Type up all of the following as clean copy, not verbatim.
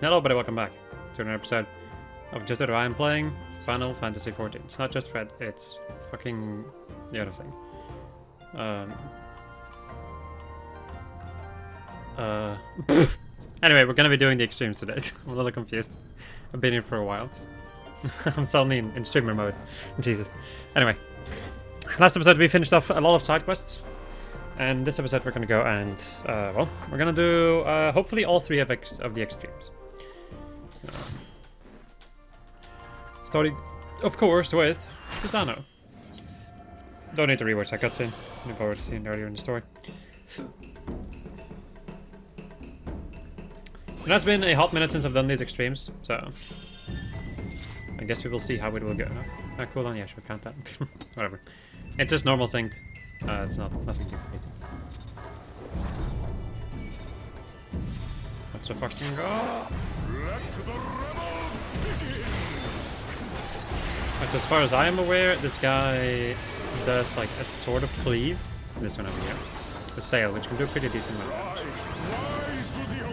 Hello, everybody, welcome back to another episode of Just That I am playing Final Fantasy XIV. It's not just Red, it's fucking the other thing. Anyway, we're gonna be doing the extremes today. I'm a little confused. I've been here for a while. I'm suddenly in streamer mode. Jesus. Anyway, last episode we finished off a lot of side quests. And this episode we're gonna go and, well, we're gonna do hopefully all three of the extremes. Starting, of course, with Susano. Don't need to rewatch that cutscene. You've already seen it earlier in the story. It has been a hot minute since I've done these extremes, so I guess we will see how it will go. Ah, cool on, yeah, sure, count that. Whatever. It's just normal synced. It's nothing too crazy. Let's fucking go. But as far as I am aware, this guy does like a sort of cleave. This one over here. The sail, which can do a pretty decent amount of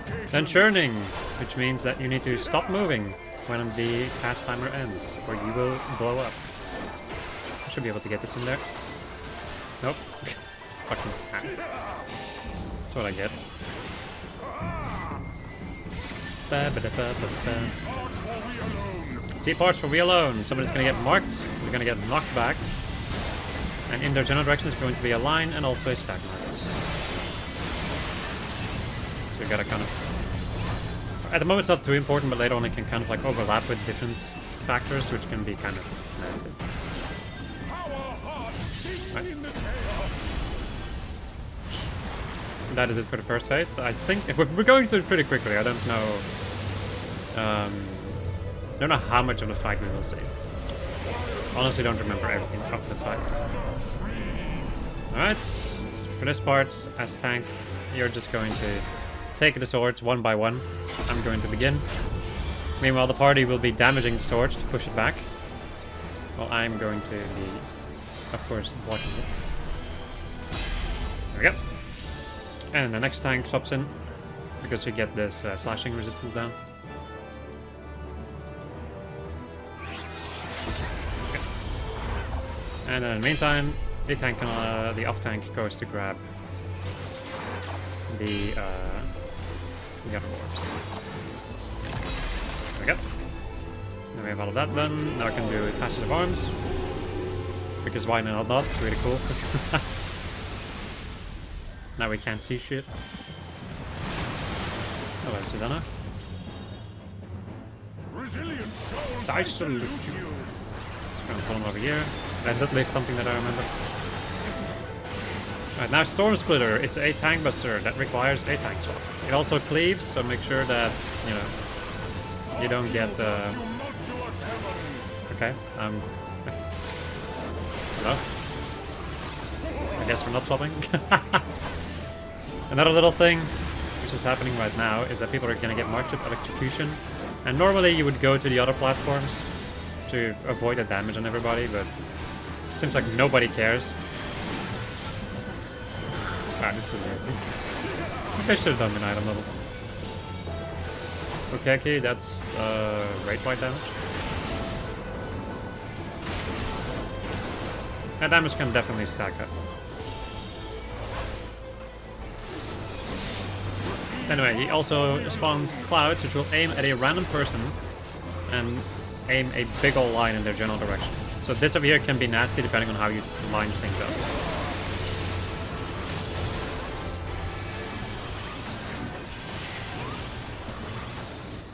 damage. Then churning, which means that you need to stop moving when the cast timer ends, or you will blow up. I should be able to get this in there. Nope. Fucking ass. That's what I get. See parts for we alone. Somebody's gonna get marked, we're gonna get knocked back. And in their general direction is going to be a line and also a stack marker. So we gotta kind of... At the moment it's not too important, but later on it can kind of like overlap with different factors, which can be kind of nasty. Right. That is it for the first phase. I think we're going through it pretty quickly. I don't know. Don't know how much of the fight we will see. Honestly, don't remember everything of the fight. All right. For this part, as tank, you're just going to take the swords one by one. I'm going to begin. Meanwhile, the party will be damaging the swords to push it back. Well, I'm going to be, of course, blocking it. There we go. And the next tank swaps in, because you get this slashing resistance down. Okay. And in the meantime, the tank, the off tank goes to grab the other orbs. There we go. Now we have all of that done. Now I can do Passage of Arms, because why not? It's really cool. Now we can't see shit. Hello, Susano. I salute you. Just gonna pull him over here. That's at least something that I remember. Alright, now Stormblood. It's a tank buster that requires a tank swap. It also cleaves, so make sure that, you know, you don't get okay, hello? I guess we're not swapping. Another little thing which is happening right now is that people are going to get marked with electrocution. And normally you would go to the other platforms to avoid the damage on everybody, but it seems like nobody cares. Wow, this is weird. I should have done an item level. Okay, that's rate white damage. That damage can definitely stack up. Anyway, he also spawns clouds, which will aim at a random person and aim a big ol' line in their general direction. So this over here can be nasty depending on how you line things up.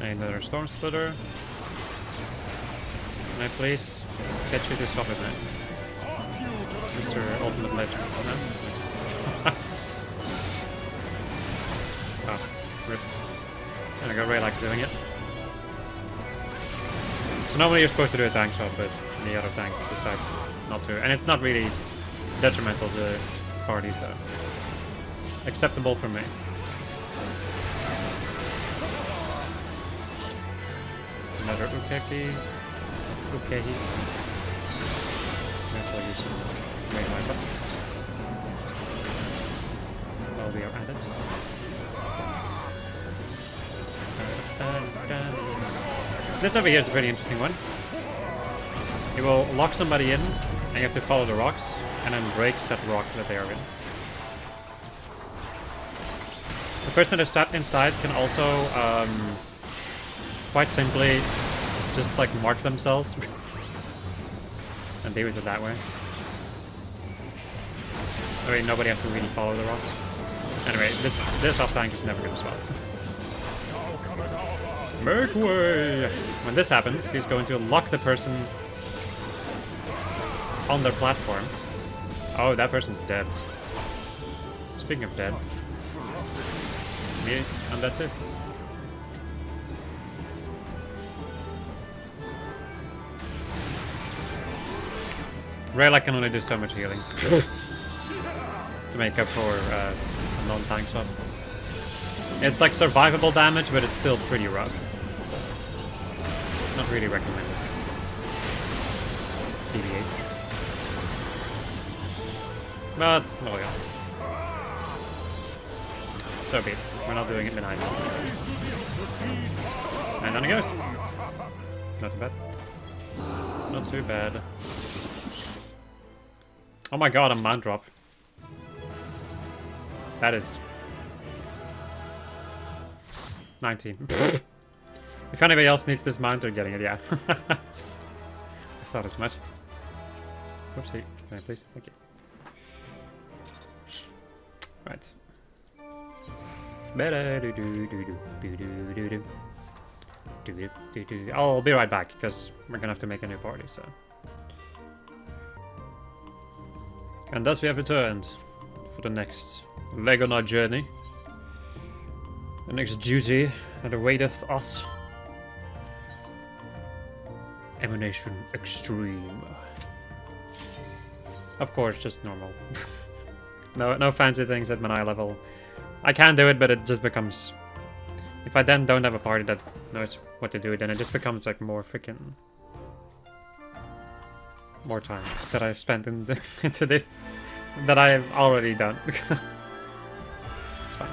Another Storm Splitter. Can I please get you to stop it, man? Mr. Ultimate Legend. Oh, rip. And I got Raylax doing it. So normally you're supposed to do a tank swap, but the other tank decides not to. And it's not really detrimental to the party, so acceptable for me. Another Ukeki. Ukehis. Guess I'll use some main light buttons while we are at it. This over here is a pretty interesting one. You will lock somebody in, and you have to follow the rocks, and then break said rock that they are in. The person that is trapped inside can also, quite simply, just like mark themselves and deal with it that way. I mean, nobody has to really follow the rocks. Anyway, this off tank is never gonna swap. Make way! When this happens, he's going to lock the person on their platform. Oh, that person's dead. Speaking of dead. Me, I'm dead too. Rayla can only do so much healing to make up for a non-tank swap. It's like survivable damage, but it's still pretty rough. So, not really recommended. TBH. But, oh yeah. So be it. We're not doing it behind. And down he goes. Not too bad. Not too bad. Oh my god, a mount drop. That is 19. If anybody else needs this mount, they're getting it, yeah. I thought as much. Whoopsie. Can I please? Thank you. Right. I'll be right back, because we're gonna have to make a new party, so. And thus we have returned for the next leg on our journey. The next duty that awaiteth us. Emanation Extreme. Of course, just normal. No fancy things at my level. I can do it, but it just becomes... If I then don't have a party that knows what to do, then it just becomes like more freaking... More time that I've spent into this that I've already done. It's fine.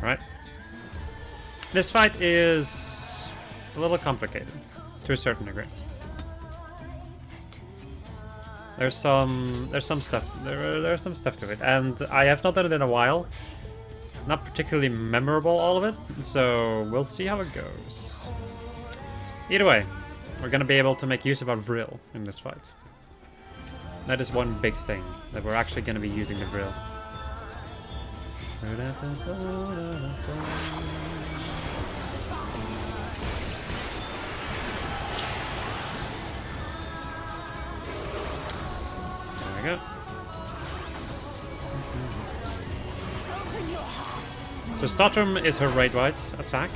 Right. This fight is a little complicated to a certain degree. There's some stuff. There's some stuff to it, and I have not done it in a while. Not particularly memorable, all of it, so we'll see how it goes. Either way, we're gonna be able to make use of our Vril in this fight. That is one big thing, that we're actually gonna be using the Vril. There we go. So Statrum is her raid-wide attack.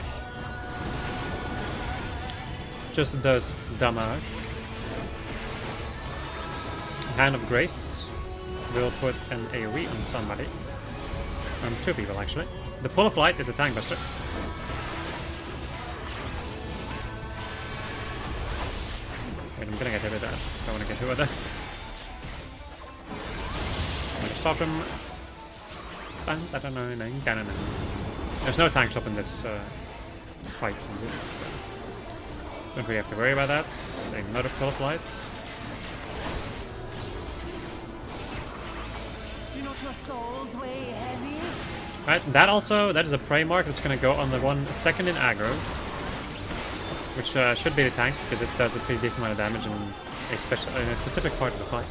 Just does damage. Hand of Grace will put an AoE on somebody. Two people actually. The Pull of Light is a tank buster. Wait, I'm gonna get hit with that. I don't wanna get hit with that. Statrum. There's no tank swap in this fight, so don't really have to worry about that. Another Pull of Light. Right, that is a prey mark that's going to go on the 1 second in aggro, which should be the tank because it does a pretty decent amount of damage in a specific part of the fight.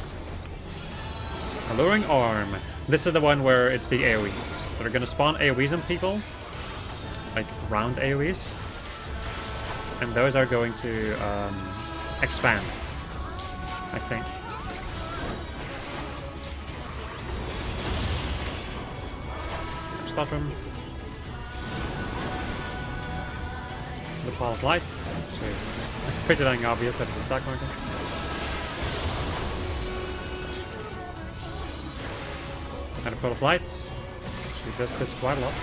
Alluring Arm. This is the one where it's the AoEs. They're gonna spawn AoEs on people, like round AoEs, and those are going to expand, I think. Start from the Ball of Lights, which is pretty dang obvious that it's a stack marker. And a Pull of Lights. She does this quite a lot.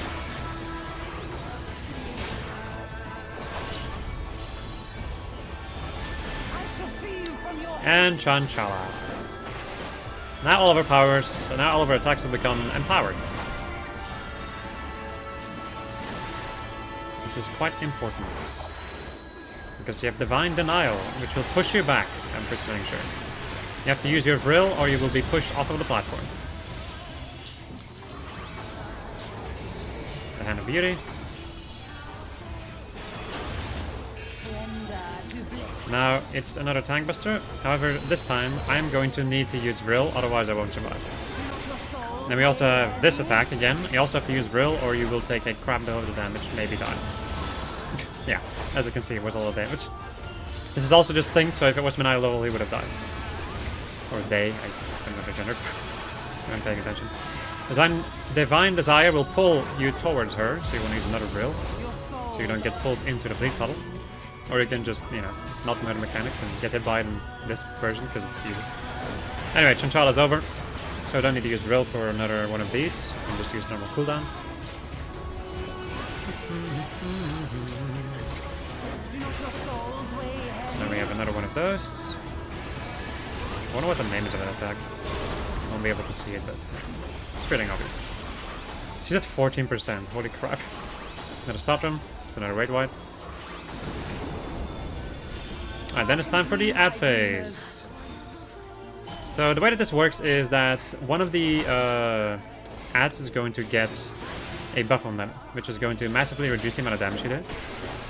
And Chanchala. Now all of our powers, now all of our attacks will become empowered. This is quite important. Because you have Divine Denial, which will push you back, I'm pretty sure. You have to use your Vril or you will be pushed off of the platform. The Hand of Beauty. Now it's another Tank Buster. However, this time I'm going to need to use Vril, otherwise I won't survive. Then we also have this attack again. You also have to use Vril or you will take a crap load of damage, maybe die. Yeah, as you can see, it was a little damage. This is also just synced, so if it was Menai level, he would have died. Or they, I'm not a gender. I'm paying attention. Divine Desire will pull you towards her, so you want to use another Vril. So you don't get pulled into the bleed puddle. Or you can just, you know, not know the mechanics and get hit by it in this version, because it's easy. Anyway, Chanchala's over. So I don't need to use Vril for another one of these. I can just use normal cooldowns. Then we have another one of those. I wonder what the name is of that attack. I won't be able to see it, but it's pretty obvious. She's at 14%. Holy crap. Another stop drum. It's another raid wipe. Alright, then it's time for the ad phase. So the way that this works is that one of the ads is going to get a buff on them, which is going to massively reduce the amount of damage you do.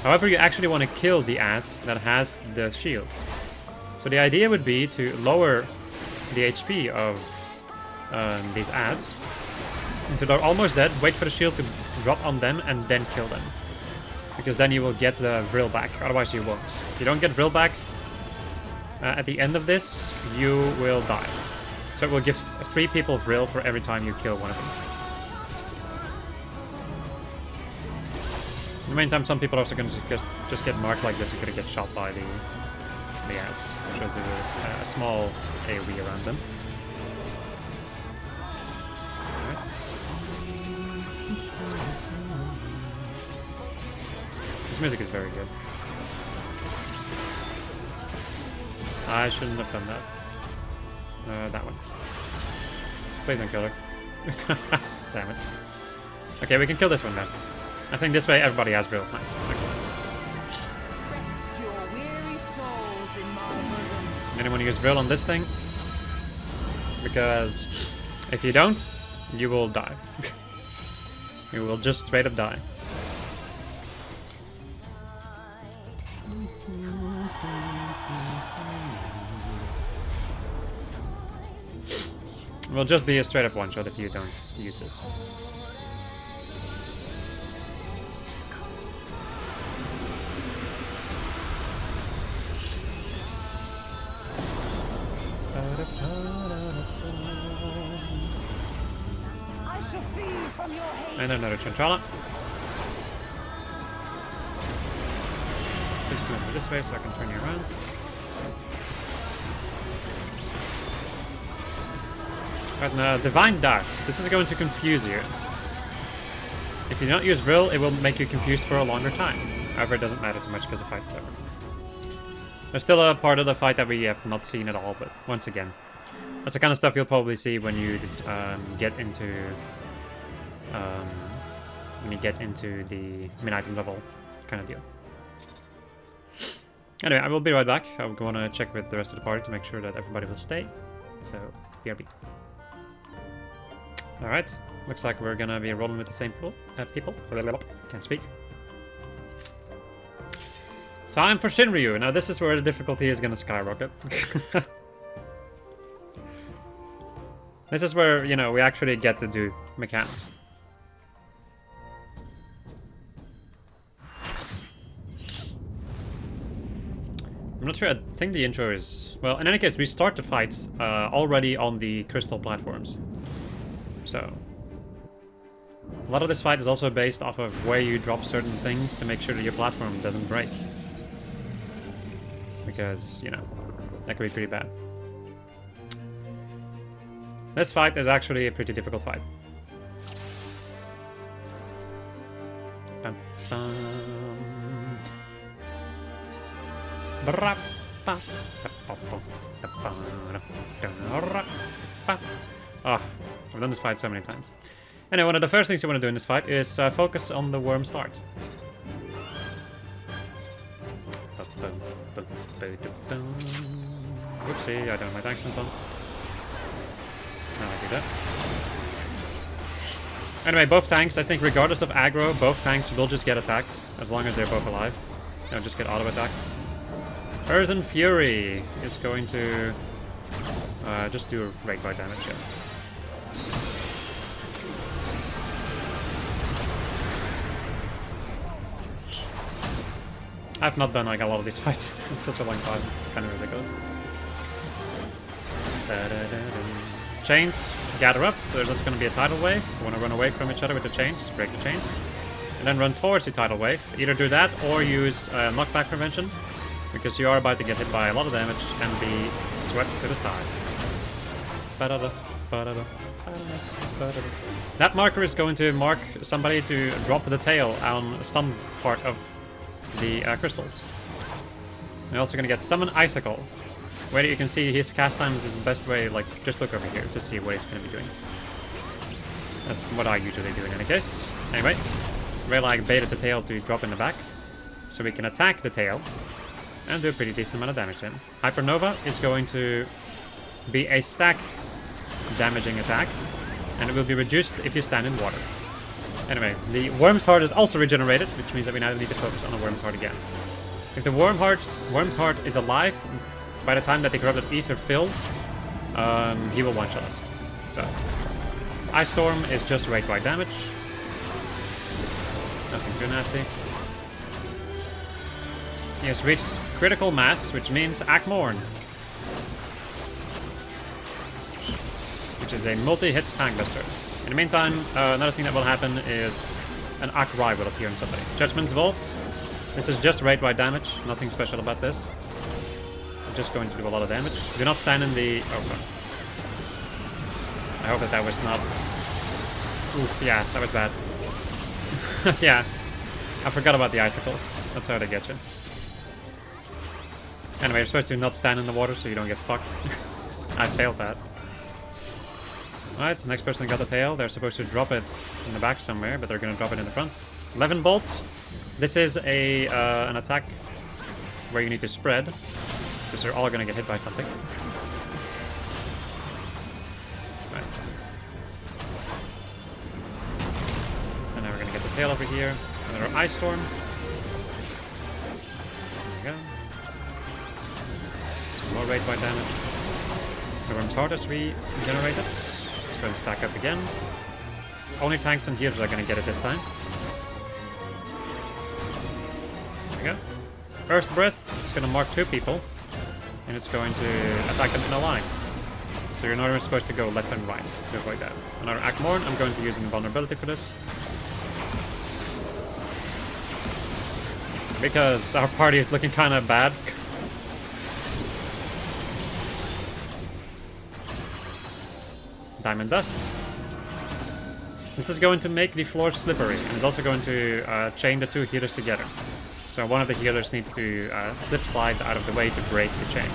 However, you actually want to kill the ad that has the shield. So the idea would be to lower the HP of these ads until they're almost dead, wait for the shield to drop on them, and then kill them. Because then you will get the Vril back, otherwise you won't. If you don't get Vril back at the end of this, you will die. So it will give 3 people Vril for every time you kill one of them. In the meantime, some people are also going to just get marked like this. You're going to get shot by the ads, which will do a small AoE around them. Alright. This music is very good. I shouldn't have done that. That one. Please don't kill her. Damn it. Okay, we can kill this one then. I think this way everybody has Vril. Nice. Okay. Anyone use Vril on this thing? Because if you don't, you will die. You will just straight up die. It will just be a straight up one shot if you don't use this. And another Chanchala. Please come over this way so I can turn you around. Right now, Divine Darts. This is going to confuse you. If you don't use Vril, it will make you confused for a longer time. However, it doesn't matter too much because the fight is over. There's still a part of the fight that we have not seen at all, but once again, that's the kind of stuff you'll probably see when you get into the mid-item level kind of deal. Anyway, I will be right back. I'm going to check with the rest of the party to make sure that everybody will stay. So, BRB. Alright, looks like we're gonna be rolling with the same people. Can't speak. Time for Shinryu. Now this is where the difficulty is gonna skyrocket. This is where, you know, we actually get to do mechanics. I'm not sure, I think the intro is... Well, in any case, we start the fight already on the crystal platforms. So, a lot of this fight is also based off of where you drop certain things to make sure that your platform doesn't break. Because, you know, that could be pretty bad. This fight is actually a pretty difficult fight. Bum, bum. Brap. Oh, I've done this fight so many times. Anyway, one of the first things you want to do in this fight is focus on the worm's heart. Whoopsie, I don't have my actions on. Now I do that. Anyway, both tanks, I think regardless of aggro, both tanks will just get attacked, as long as they're both alive. They'll just get auto-attacked. Earthen Fury is going to just do rate by damage, yeah. I've not done like a lot of these fights in such a long time, it's kind of ridiculous. Chains, gather up, there's just going to be a tidal wave. You want to run away from each other with the chains to break the chains. And then run towards the tidal wave. Either do that or use knockback prevention, because you are about to get hit by a lot of damage and be swept to the side. That marker is going to mark somebody to drop the tail on some part of the crystals. You're also going to get Summon Icicle, where you can see his cast time is the best way, like, just look over here to see what he's going to be doing. That's what I usually do in any case. Anyway, Raylag baited the tail to drop in the back, so we can attack the tail and do a pretty decent amount of damage to him. Hypernova is going to be a stack damaging attack, and it will be reduced if you stand in water. Anyway, the Worm's Heart is also regenerated, which means that we now need to focus on the Worm's Heart again. If the Worm's Heart is alive, by the time that the Corrupted Ether fills, he will one-shot us. So, Ice Storm is just rate by damage. Nothing too nasty. He has reached critical mass, which means Akmorn, which is a multi-hit tank buster. In the meantime, another thing that will happen is an Akrai will appear on somebody. Judgment's Vault. This is just rate by damage. Nothing special about this. I'm just going to do a lot of damage. Do not stand in the... Oh, God. I hope that was not... Oof, yeah, that was bad. Yeah, I forgot about the icicles. That's how they get you. Anyway, you're supposed to not stand in the water so you don't get fucked. I failed that. Alright, the next person got the tail. They're supposed to drop it in the back somewhere, but they're going to drop it in the front. Levin Bolt. This is a an attack where you need to spread, because they're all going to get hit by something. Right. And now we're going to get the tail over here. Another Ice Storm. There we go. Some more rate by damage. The Worm's Heart is regenerated. It's going to stack up again. Only tanks and healers are going to get it this time. There we go. Earth Breath, it's going to mark 2 people. And it's going to attack them in a line. So you're not even supposed to go left and right to avoid that. Another Akmorn, I'm going to use invulnerability for this. Because our party is looking kind of bad. Diamond Dust. This is going to make the floor slippery, and it's also going to chain the 2 healers together. So one of the healers needs to slip slide out of the way to break the chain.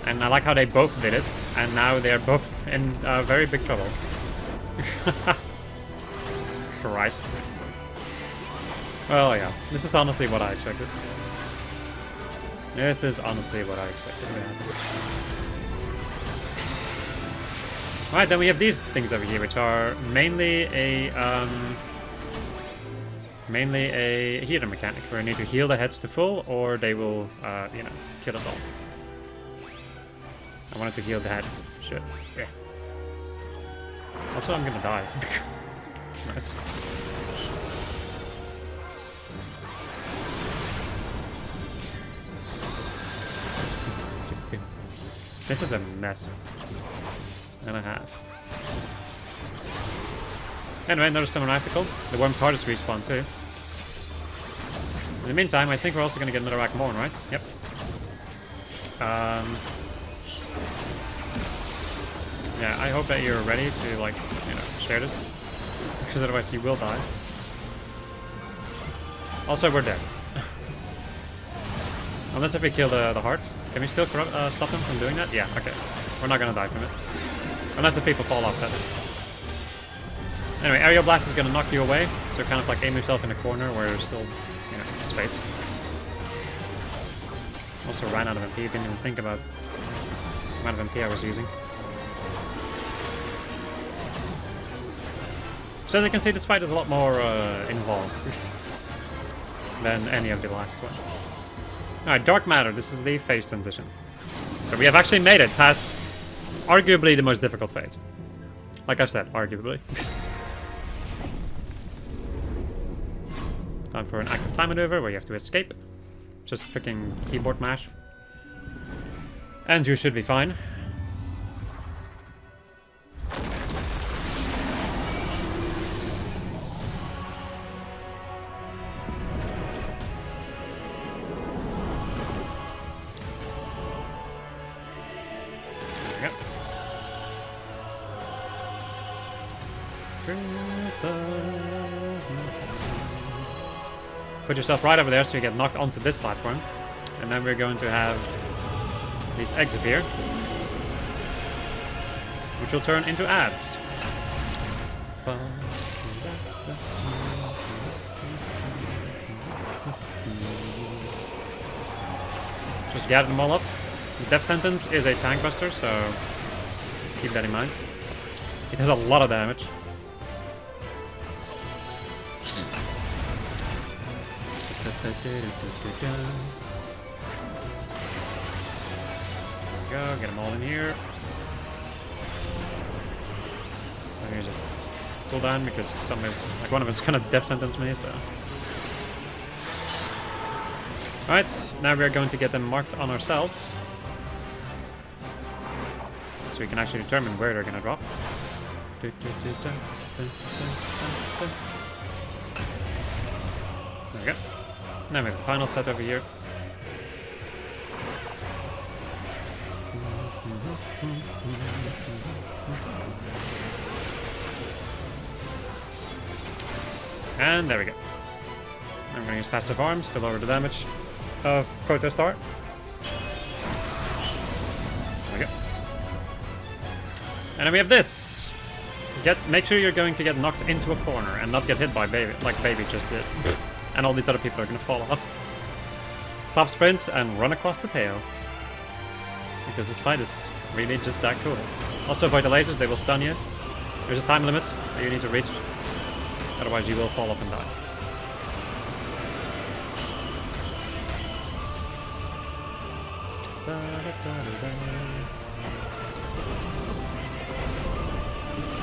And I like how they both did it, and now they're both in very big trouble. Christ. Well, yeah, this is honestly what I expected. This is honestly what I expected. Alright, then we have these things over here, which are mainly a healer mechanic, where you need to heal the heads to full, or they will, you know, kill us all. I wanted to heal the head. Shit. Yeah. Also, I'm gonna die. Nice. This is a mess. And a half. Anyway, another Summon Icicle. The Worm's Heart is respawned too. In the meantime, I think we're also going to get another Akmorn, right? Yep. Yeah, I hope that you're ready to, like, you know, share this. Because otherwise you will die. Also, we're dead. Unless if we kill the heart. Can we still stop them from doing that? Yeah, okay. We're not gonna die from it. Unless the people fall off, that is. Anyway, Aerial Blast is gonna knock you away. So kind of like aim yourself in a corner where there's still, you know, space. Also ran out of MP, didn't even think about the amount of MP I was using. So as you can see, this fight is a lot more involved than any of the last ones. Alright, Dark Matter, this is the phase transition. So we have actually made it past arguably the most difficult phase. Like I said, arguably. Time for an active time maneuver where you have to escape. Just freaking keyboard mash. And you should be fine. Put yourself right over there so you get knocked onto this platform. And then we're going to have these eggs appear, which will turn into ads. Just gather them all up. The Death Sentence is a tank buster, so keep that in mind. It has a lot of damage. Go, get them all in here. Here's a cooldown because like one of us gonna death sentence me, so. Alright, now we're going to get them marked on ourselves. So we can actually determine where they're gonna drop. There we go. Now we have the final set over here. And there we go. I'm going to use passive arms to lower the damage of Protostar. There we go. And then we have this. Make sure you're going to get knocked into a corner and not get hit by Baby, like Baby just did. And all these other people are going to fall off. Top sprint and run across the tail. Because this fight is really just that cool. Also avoid the lasers, they will stun you. There's a time limit that you need to reach. Otherwise you will fall off and die.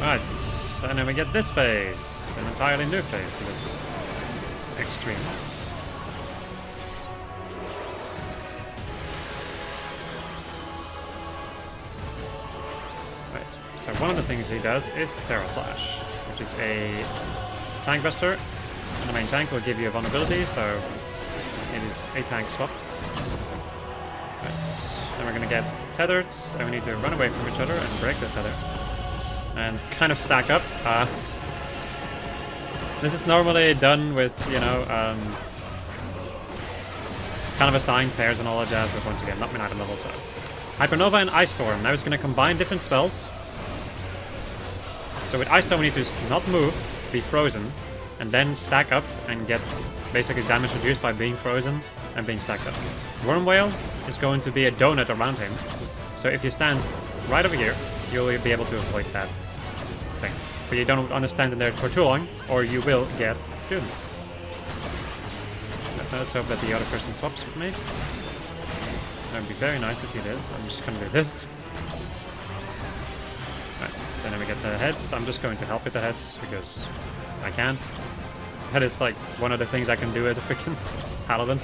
Alright, and then we get this phase. An entirely new phase of this extreme. Right, so one of the things he does is Terra Slash, which is a tank buster, and the main tank will give you a vulnerability, so it is a tank swap. Right, then we're gonna get tethered, and we need to run away from each other and break the tether. And kind of stack up. This is normally done with, you know, kind of assigned pairs and all that jazz, but once again, not many item levels, so. Hypernova and Ice Storm. Now it's going to combine different spells. So with Ice Storm we need to not move, be frozen, and then stack up and get basically damage reduced by being frozen and being stacked up. Worm Whale is going to be a donut around him. So if you stand right over here, you'll be able to avoid that thing. But you don't want to stand in there for too long, or you will get doomed. Let's hope that the other person swaps with me. That would be very nice if you did. I'm just going to do this. Right, and then we get the heads. I'm just going to help with the heads, because I can. That is like one of the things I can do as a freaking paladin.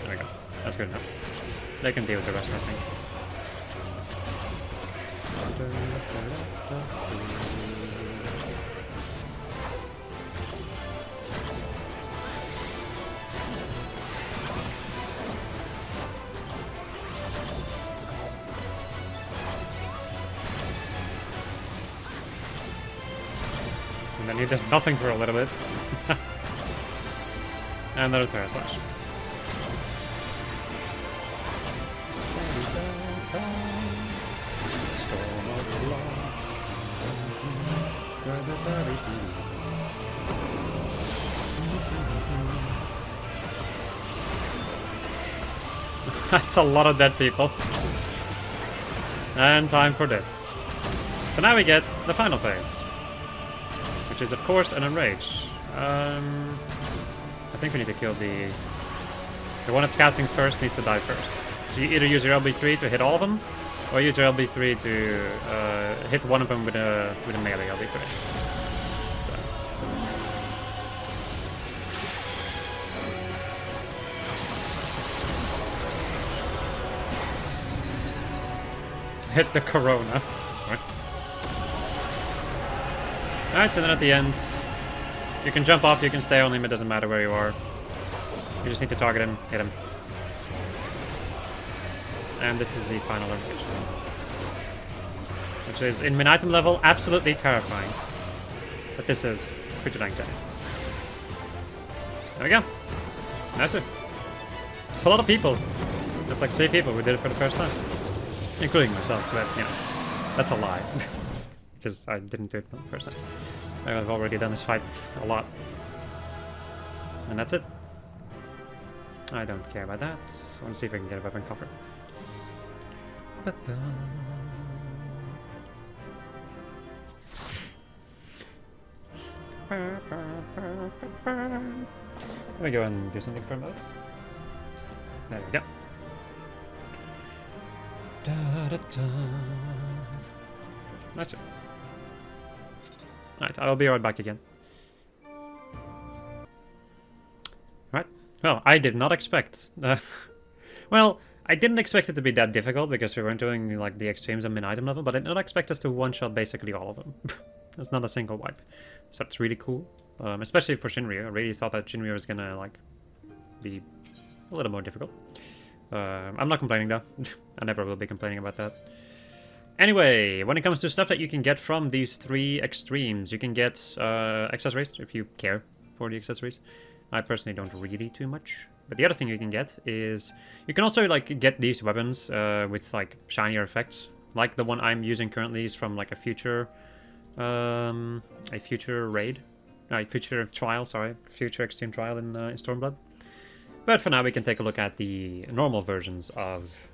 There we go. That's good enough. They can deal with the rest, I think. And then he does nothing for a little bit. And another Terra Slash. That's a lot of dead people. And time for this. So now we get the final phase, which is of course an Enrage. I think we need to kill the one that's casting first needs to die first. So you either use your LB3 to hit all of them, or use your LB3 to hit one of them with a melee LB3. So. Hit the Corona. Alright, and then at the end, you can jump off, you can stay on him, it doesn't matter where you are. You just need to target him, hit him. And this is the final location. Which is, in min-item level, absolutely terrifying. But this is pretty dang good. There we go. That's it. It's a lot of people. That's like 3 people who did it for the first time. Including myself, but, you know, that's a lie. Because I didn't do it for the first time. I've already done this fight a lot. And that's it. I don't care about that. I want to see if I can get a weapon cover. Let me go and do something for a moment. There we go. That's it. Alright, I'll be right back again. Right. Well, I did not expect... well, I didn't expect it to be that difficult because we weren't doing like the extremes on min-item level, but I did not expect us to one-shot basically all of them. There's not a single wipe. So that's really cool. Especially for Shinryu. I really thought that Shinryu was gonna like be a little more difficult. I'm not complaining though. I never will be complaining about that. Anyway, when it comes to stuff that you can get from these 3 extremes, you can get accessories if you care for the accessories. I personally don't really too much. But the other thing you can get is you can also like get these weapons with like shinier effects. Like the one I'm using currently is from like a future raid. Future trial, sorry. Future extreme trial in Stormblood. But for now we can take a look at the normal versions of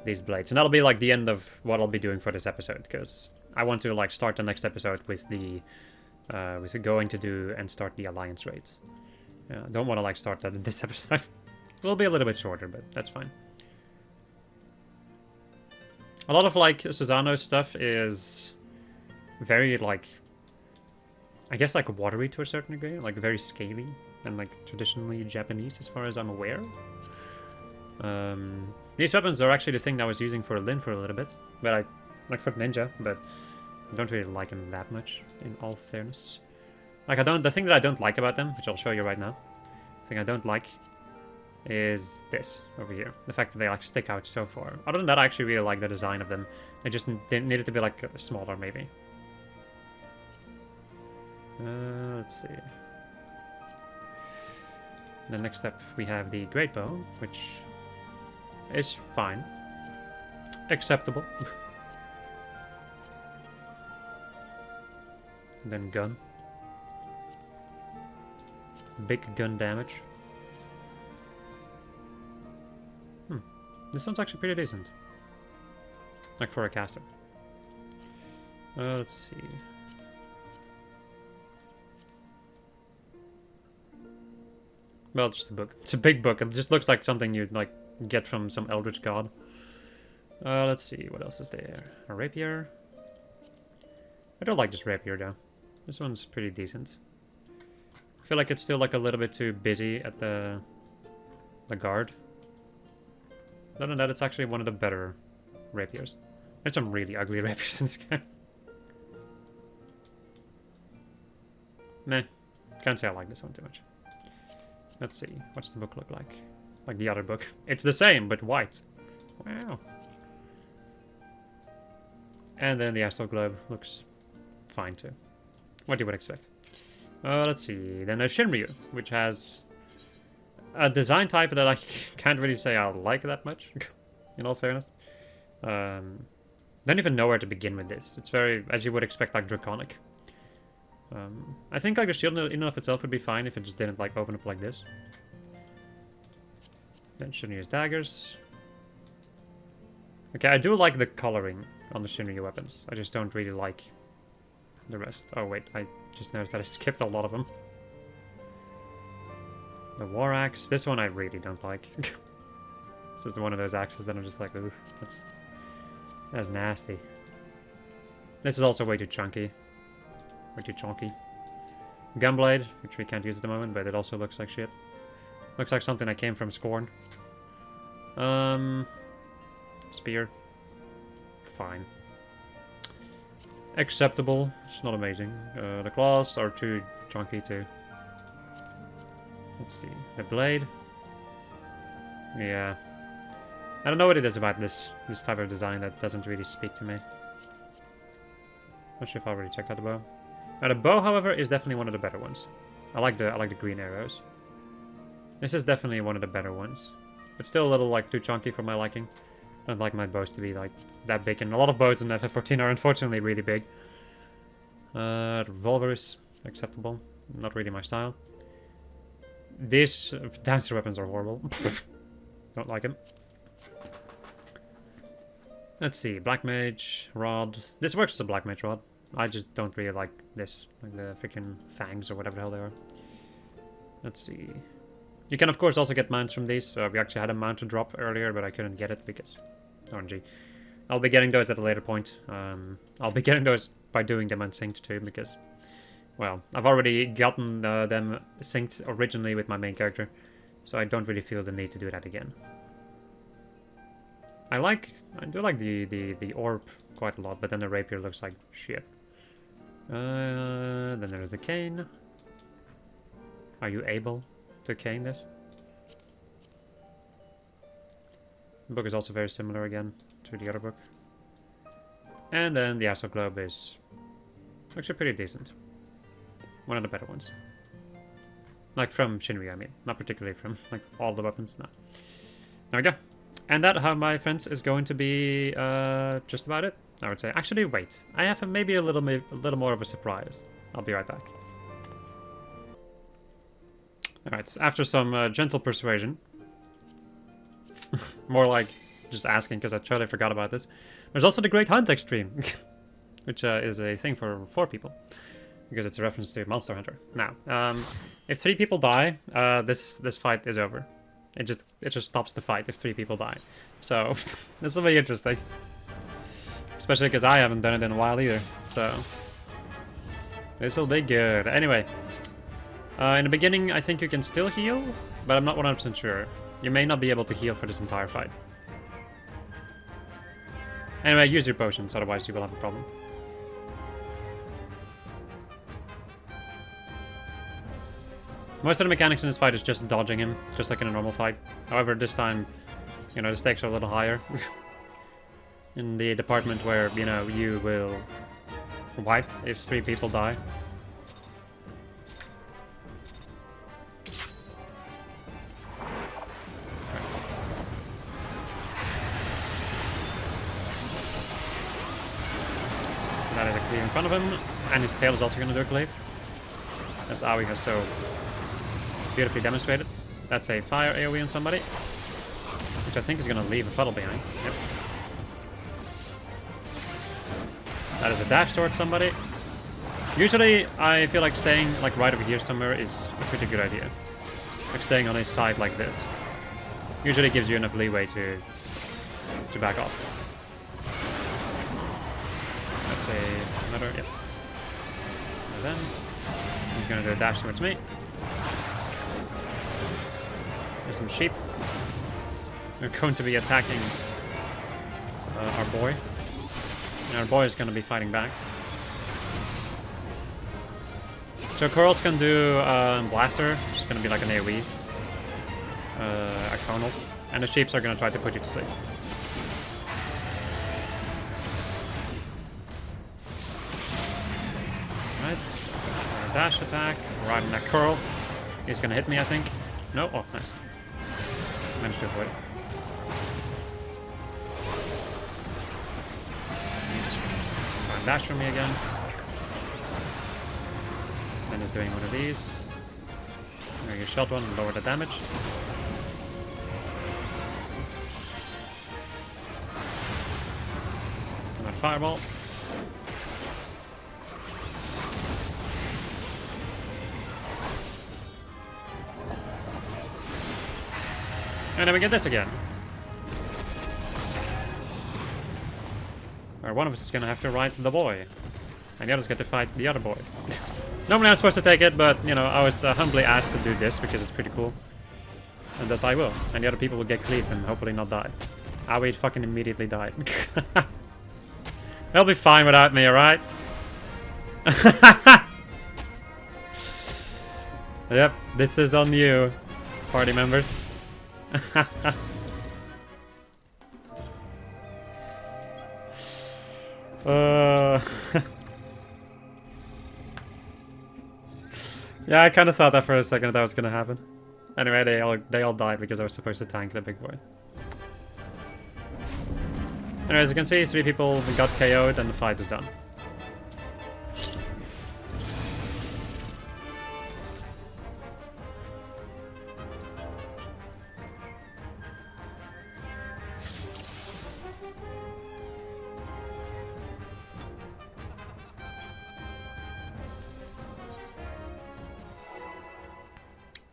these blades. And that'll be like the end of what I'll be doing for this episode, because I want to like start the next episode with the going to do and start the alliance raids. I don't want to like start that in this episode. It will be a little bit shorter, but that's fine. A lot of like Susano stuff is very like, I guess like watery to a certain degree, like very scaly and like traditionally Japanese as far as I'm aware. These weapons are actually the thing that I was using for Lin for a little bit, but I like for Ninja, but I don't really like him that much in all fairness. Like the thing that I don't like about them, which I'll show you right now, the thing I don't like is this over here. The fact that they like stick out so far. Other than that, I actually really like the design of them. They just needed to be like smaller maybe. Let's see. The next step we have the Great Bow, which is fine. Acceptable. Then gun. Big gun damage. This one's actually pretty decent. Like for a caster. Let's see. Well, it's just a book. It's a big book. It just looks like something you'd like get from some eldritch god. Let's see. What else is there? A rapier. I don't like this rapier though. This one's pretty decent. I feel like it's still like a little bit too busy at the guard. Other than that, it's actually one of the better rapiers. There's some really ugly rapiers in this game. Meh. Can't say I like this one too much. Let's see. What's the book look like? Like the other book. It's the same, but white. Wow. And then the Astral Globe looks fine too. What you would expect. Let's see. Then there's Shinryu, which has a design type that I can't really say I like that much, in all fairness. Don't even know where to begin with this. It's very, as you would expect, like draconic. I think like the shield in and of itself would be fine if it just didn't like open up like this. Then shouldn't use daggers. Okay, I do like the coloring on the Shinryu weapons. I just don't really like the rest. Oh wait, I just noticed that I skipped a lot of them. The war axe. This one I really don't like. This is one of those axes that I'm just like, ooh, that's nasty. This is also way too chunky. Way too chunky. Gunblade, which we can't use at the moment, but it also looks like shit. Looks like something that came from Scorn. Spear. Fine. Acceptable. It's not amazing. The claws are too chunky too. Let's see. The blade. Yeah. I don't know what it is about this type of design that doesn't really speak to me. Not sure if I already checked out the bow. Now the bow, however, is definitely one of the better ones. I like the green arrows. This is definitely one of the better ones. It's still a little like too chunky for my liking. I don't like my bows to be like that big, and a lot of bows in ff XIV are unfortunately really big. The revolver is acceptable. Not really my style. These dancer weapons are horrible. Don't like them. Let's see, Black Mage, Rod. This works as a Black Mage Rod. I just don't really like this. Like the freaking fangs or whatever the hell they are. Let's see. You can of course also get mounts from these. We actually had a mount to drop earlier, but I couldn't get it because RNG. I'll be getting those at a later point. I'll be getting those by doing them unsynced too, because, well, I've already gotten them synced originally with my main character, so I don't really feel the need to do that again. I do like the orb quite a lot, but then the rapier looks like shit. Then there's the cane. Are you able to cane this? The book is also very similar again to the other book. And then the Astral Globe is actually pretty decent. One of the better ones. Like from Shinryu, I mean. Not particularly from like all the weapons, no. There we go. And that, my friends, is going to be just about it, I would say. Actually, wait. I have maybe a little more of a surprise. I'll be right back. Alright, after some gentle persuasion. More like just asking, because I totally forgot about this. There's also the Great Hunt Extreme, which is a thing for 4 people. Because it's a reference to Monster Hunter. Now, if 3 people die, this fight is over. It just stops the fight if 3 people die. So, this will be interesting. Especially because I haven't done it in a while either. So, this will be good. Anyway, in the beginning, I think you can still heal, but I'm not 100% sure. You may not be able to heal for this entire fight. Anyway, use your potions, otherwise you will have a problem. Most of the mechanics in this fight is just dodging him, just like in a normal fight. However, this time, you know, the stakes are a little higher. In the department where, you know, you will wipe if 3 people die. So that is a cleave in front of him, and his tail is also going to do a cleave. As Aoi has so beautifully demonstrated. That's a fire AoE on somebody, which I think is going to leave a puddle behind. Yep. That is a dash towards somebody. Usually, I feel like staying like right over here somewhere is a pretty good idea. Like staying on his side like this. Usually gives you enough leeway to back off. That's another, yep. And then he's going to do a dash towards me. There's some sheep. They're going to be attacking our boy. And our boy is going to be fighting back. So Corals can do Blaster, which is going to be like an AoE. A Conal. And the sheeps are going to try to put you to sleep. Right. So dash attack. Right in that curl. He's going to hit me, I think. No? Oh, nice. Managed to avoid it. Try and dash for me again. Then he's doing one of these. There you shot one and lower the damage. Another fireball. And then we get this again. Or one of us is gonna have to ride the boy. And the others get to fight the other boy. Normally I'm supposed to take it, but, you know, I was humbly asked to do this because it's pretty cool. And thus I will. And the other people will get cleaved and hopefully not die. Ah, wait, fucking immediately died. They'll be fine without me, alright? Yep, this is on you, party members. Yeah, I kind of thought that for a second that was gonna happen. Anyway, they all died because I was supposed to tank the big boy. Anyway, as you can see, 3 people got KO'd and the fight is done.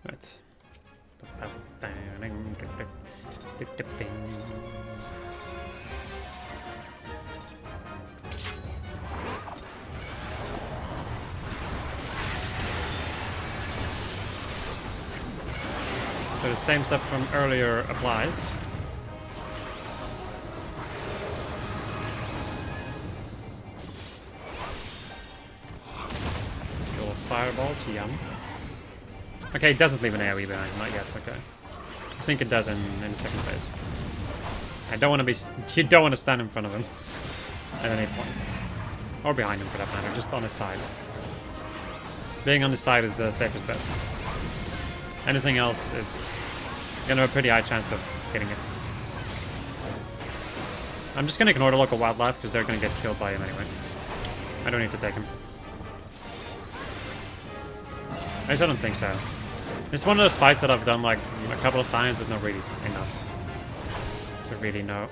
Right. So the same stuff from earlier applies. Little fireballs, yum. Okay, it doesn't leave an AoE behind, not yet, okay. I think it does in the second phase. I don't want to be... You don't want to stand in front of him at any point. Or behind him for that matter, just on his side. Being on the side is the safest bet. Anything else is gonna have a pretty high chance of hitting it. I'm just gonna ignore the local wildlife because they're gonna get killed by him anyway. I don't need to take him. At least I don't think so. It's one of those fights that I've done like a couple of times, but not really enough to really know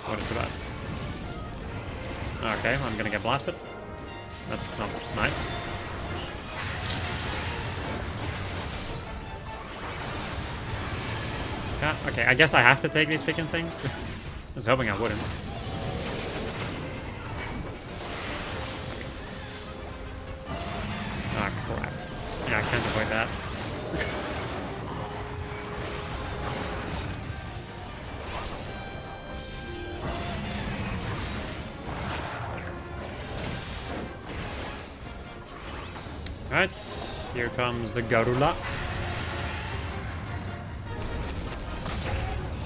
what it's about. Okay, I'm gonna get blasted. That's not nice. Yeah, okay, I guess I have to take these freaking things. I was hoping I wouldn't. Ah, crap. Yeah, I can't avoid that. Alright, here comes the Garula.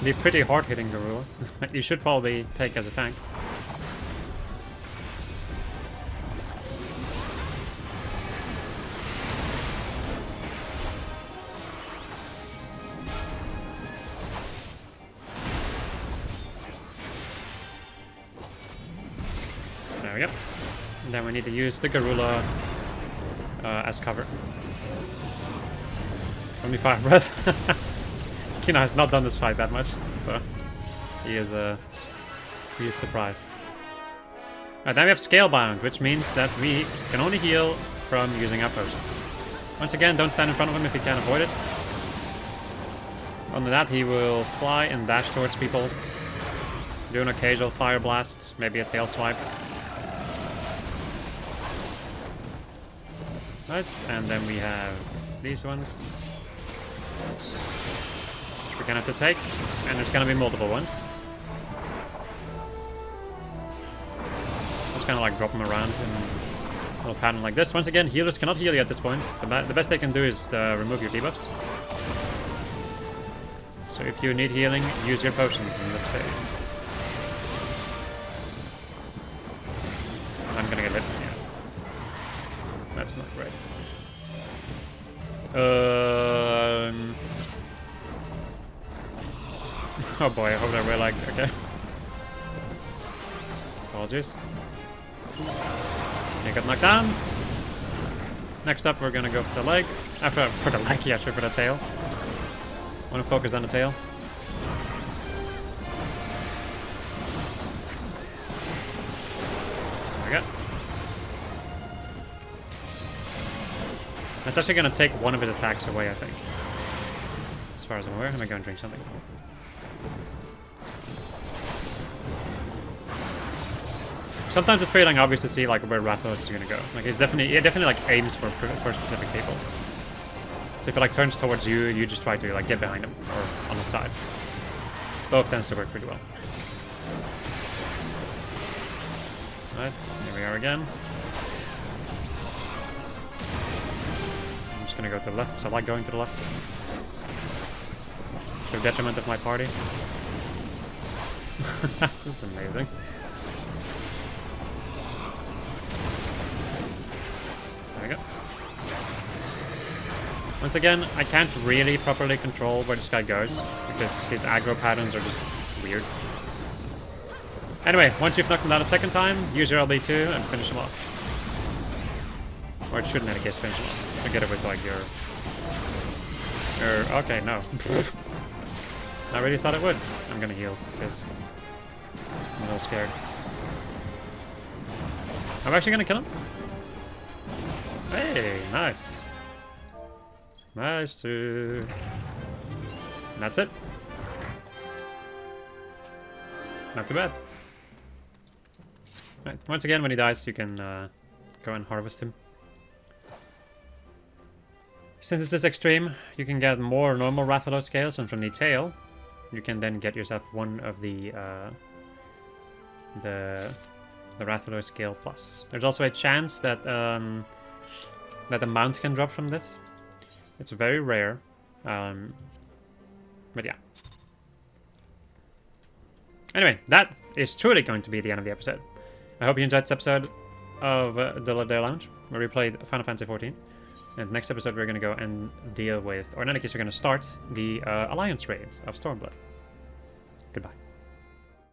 The pretty hard-hitting Garula. You should probably take as a tank. There we go. And then we need to use the Garula as cover. Only 5 breath. Kina has not done this fight that much, so he is surprised. Alright, then we have scale bound, which means that we can only heal from using our potions. Once again, don't stand in front of him if you can avoid it. Other than that, he will fly and dash towards people, do an occasional fire blast, maybe a tail swipe. Right, and then we have these ones. We're gonna have to take, and there's gonna be multiple ones. Just kind of like drop them around in a little pattern like this. Once again, healers cannot heal you at this point. The best they can do is remove your debuffs. So if you need healing, use your potions in this phase. I'm gonna get hit. Yeah. That's not great. Oh boy, I hope that we're like, okay. Apologies. You got knocked down. Next up, we're gonna go for the leg. For the leg, yeah, sure, for the tail. Wanna focus on the tail. There we go. That's actually gonna take one of his attacks away, I think. As far as I'm aware, I'm gonna go and drink something. Sometimes it's pretty like obvious to see like where Rathalos is gonna go. Like he definitely like aims for specific people. So if he like turns towards you, you just try to like get behind him or on the side. Both tends to work pretty well. Alright, here we are again. I'm just gonna go to the left, so I like going to the left. To the detriment of my party. This is amazing. There we go. Once again, I can't really properly control where this guy goes, because his aggro patterns are just weird. Anyway, once you've knocked him down a second time, use your LB2 and finish him off. Or it shouldn't, in case, finish him off. Forget it with, like, your... Okay, no. I really thought it would. I'm gonna heal, because I'm a little scared. I'm actually gonna kill him. Hey, nice. Nice too. And that's it. Not too bad. Right. Once again, when he dies, you can go and harvest him. Since it's this extreme, you can get more normal Rathalos scales, and from the tail, you can then get yourself one of the Rathalos scale plus. There's also a chance that that the mount can drop from this. It's very rare, but yeah. Anyway, that is truly going to be the end of the episode. I hope you enjoyed this episode of the Day Lounge, where we played Final Fantasy XIV. And next episode, we're going to go and deal with, or in any case, we're going to start the Alliance raid of Stormblood. Goodbye.